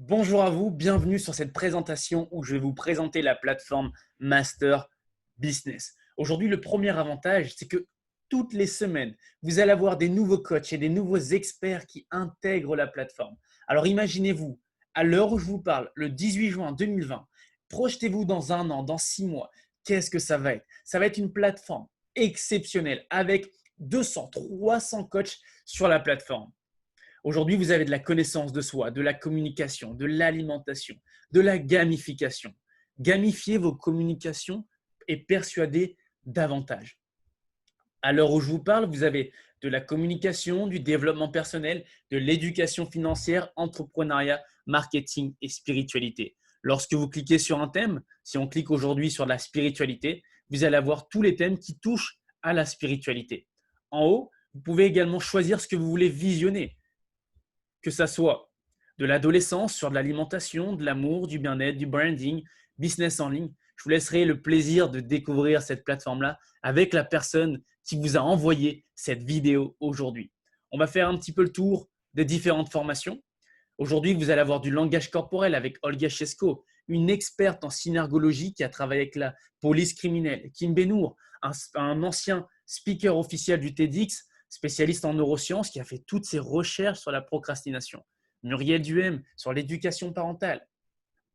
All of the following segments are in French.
Bonjour à vous, bienvenue sur cette présentation où je vais vous présenter la plateforme Master Business. Aujourd'hui, le premier avantage, c'est que toutes les semaines, vous allez avoir des nouveaux coachs et des nouveaux experts qui intègrent la plateforme. Alors imaginez-vous, à l'heure où je vous parle, le 18 juin 2020, projetez-vous dans un an, dans 6 mois, qu'est-ce que ça va être? Ça va être une plateforme exceptionnelle avec 200, 300 coachs sur la plateforme. Aujourd'hui, vous avez de la connaissance de soi, de la communication, de l'alimentation, de la gamification. Gamifiez vos communications et persuadez davantage. À l'heure où je vous parle, vous avez de la communication, du développement personnel, de l'éducation financière, entrepreneuriat, marketing et spiritualité. Lorsque vous cliquez sur un thème, si on clique aujourd'hui sur la spiritualité, vous allez avoir tous les thèmes qui touchent à la spiritualité. En haut, vous pouvez également choisir ce que vous voulez visionner, que ça soit de l'adolescence, sur de l'alimentation, de l'amour, du bien-être, du branding, business en ligne. Je vous laisserai le plaisir de découvrir cette plateforme-là avec la personne qui vous a envoyé cette vidéo aujourd'hui. On va faire un petit peu le tour des différentes formations. Aujourd'hui, vous allez avoir du langage corporel avec Olga Chesko, une experte en synergologie qui a travaillé avec la police criminelle. Kim Benour, un ancien speaker officiel du TEDx, spécialiste en neurosciences qui a fait toutes ses recherches sur la procrastination. Muriel Duhem sur l'éducation parentale.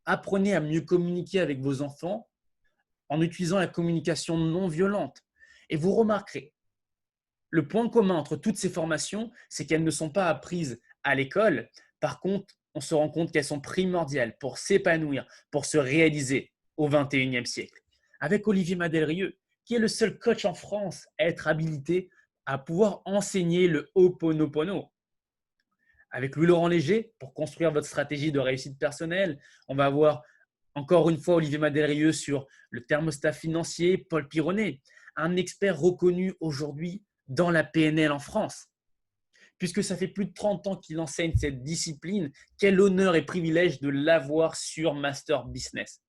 Apprenez à mieux communiquer avec vos enfants en utilisant la communication non violente. Et vous remarquerez, le point commun entre toutes ces formations, c'est qu'elles ne sont pas apprises à l'école. Par contre, on se rend compte qu'elles sont primordiales pour s'épanouir, pour se réaliser au XXIe siècle. Avec Olivier Madelrieux, qui est le seul coach en France à être habilité à pouvoir enseigner le Ho'oponopono. Avec Louis-Laurent Léger, pour construire votre stratégie de réussite personnelle, on va avoir encore une fois Olivier Madelrieux sur le thermostat financier, Paul Pironnet, un expert reconnu aujourd'hui dans la PNL en France. Puisque ça fait plus de 30 ans qu'il enseigne cette discipline, quel honneur et privilège de l'avoir sur Master Business.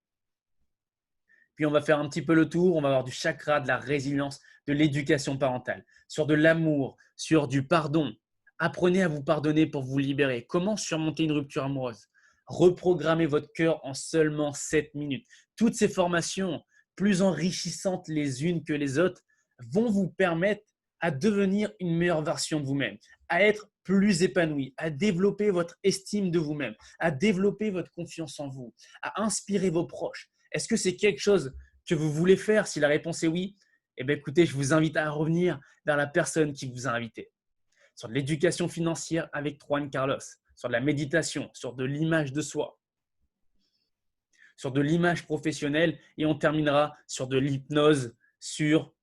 Puis on va faire un petit peu le tour, on va avoir du chakra, de la résilience, de l'éducation parentale, sur de l'amour, sur du pardon. Apprenez à vous pardonner pour vous libérer. Comment surmonter une rupture amoureuse? Reprogrammez votre cœur en seulement 7 minutes. Toutes ces formations, plus enrichissantes les unes que les autres, vont vous permettre à devenir une meilleure version de vous-même, à être plus épanoui, à développer votre estime de vous-même, à développer votre confiance en vous, à inspirer vos proches. Est-ce que c'est quelque chose que vous voulez faire? Si la réponse est oui, eh bien, écoutez, je vous invite à revenir vers la personne qui vous a invité. Sur de l'éducation financière avec Juan Carlos, sur de la méditation, sur de l'image de soi, sur de l'image professionnelle et on terminera sur de l'hypnose, sur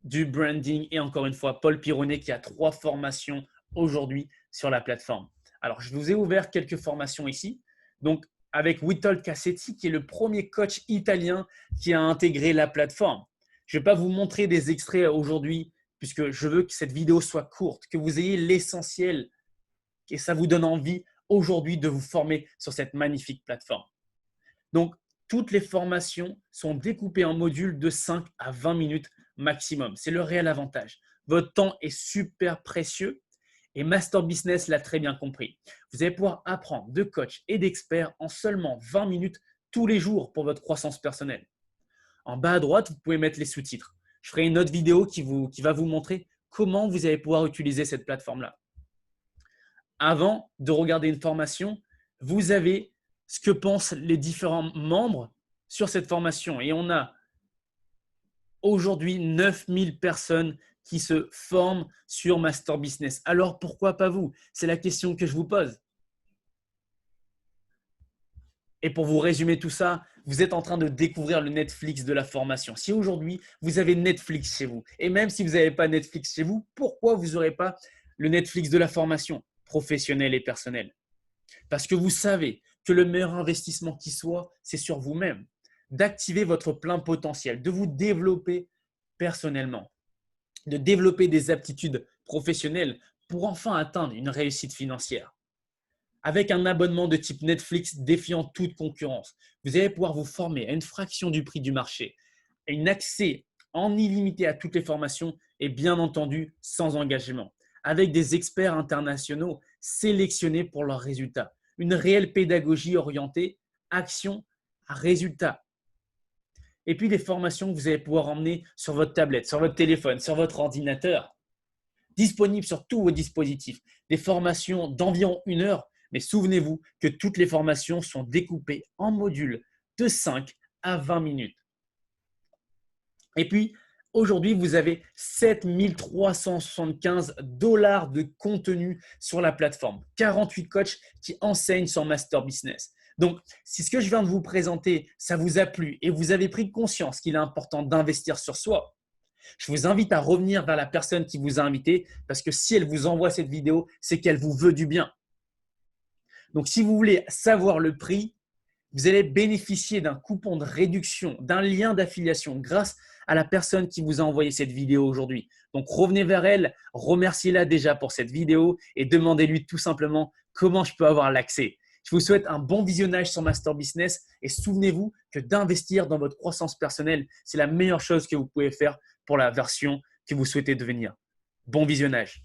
du branding et encore une fois, Paul Pironnet qui a 3 formations aujourd'hui sur la plateforme. Alors, je vous ai ouvert quelques formations ici. Donc, avec Witold Cassetti, qui est le premier coach italien qui a intégré la plateforme. Je ne vais pas vous montrer des extraits aujourd'hui puisque je veux que cette vidéo soit courte, que vous ayez l'essentiel et ça vous donne envie aujourd'hui de vous former sur cette magnifique plateforme. Donc, toutes les formations sont découpées en modules de 5 à 20 minutes maximum. C'est le réel avantage. Votre temps est super précieux et Master Business l'a très bien compris. Vous allez pouvoir apprendre de coachs et d'experts en seulement 20 minutes tous les jours pour votre croissance personnelle. En bas à droite, vous pouvez mettre les sous-titres. Je ferai une autre vidéo qui va vous montrer comment vous allez pouvoir utiliser cette plateforme-là. Avant de regarder une formation, vous avez ce que pensent les différents membres sur cette formation. Et on a aujourd'hui 9000 personnes qui se forment sur Master Business. Alors pourquoi pas vous? C'est la question que je vous pose. Et pour vous résumer tout ça, vous êtes en train de découvrir le Netflix de la formation. Si aujourd'hui, vous avez Netflix chez vous, et même si vous n'avez pas Netflix chez vous, pourquoi vous n'aurez pas le Netflix de la formation professionnelle et personnelle? Parce que vous savez que le meilleur investissement qui soit, c'est sur vous-même. D'activer votre plein potentiel, de vous développer personnellement, de développer des aptitudes professionnelles pour enfin atteindre une réussite financière. Avec un abonnement de type Netflix défiant toute concurrence, vous allez pouvoir vous former à une fraction du prix du marché, et un accès en illimité à toutes les formations et bien entendu sans engagement, avec des experts internationaux sélectionnés pour leurs résultats. une réelle pédagogie orientée action à résultat. Et puis des formations que vous allez pouvoir emmener sur votre tablette, sur votre téléphone, sur votre ordinateur, disponibles sur tous vos dispositifs. Des formations d'environ 1 heure, mais souvenez-vous que toutes les formations sont découpées en modules de 5 à 20 minutes. Et puis, aujourd'hui, vous avez 7 375 $ de contenu sur la plateforme. 48 coachs qui enseignent sur Master Business. Donc, si ce que je viens de vous présenter, ça vous a plu et vous avez pris conscience qu'il est important d'investir sur soi, je vous invite à revenir vers la personne qui vous a invité parce que si elle vous envoie cette vidéo, c'est qu'elle vous veut du bien. Donc, si vous voulez savoir le prix, vous allez bénéficier d'un coupon de réduction, d'un lien d'affiliation grâce à la personne qui vous a envoyé cette vidéo aujourd'hui. Donc, revenez vers elle, remerciez-la déjà pour cette vidéo et demandez-lui tout simplement comment je peux avoir l'accès. Je vous souhaite un bon visionnage sur Master Business et souvenez-vous que d'investir dans votre croissance personnelle, c'est la meilleure chose que vous pouvez faire pour la version que vous souhaitez devenir. Bon visionnage.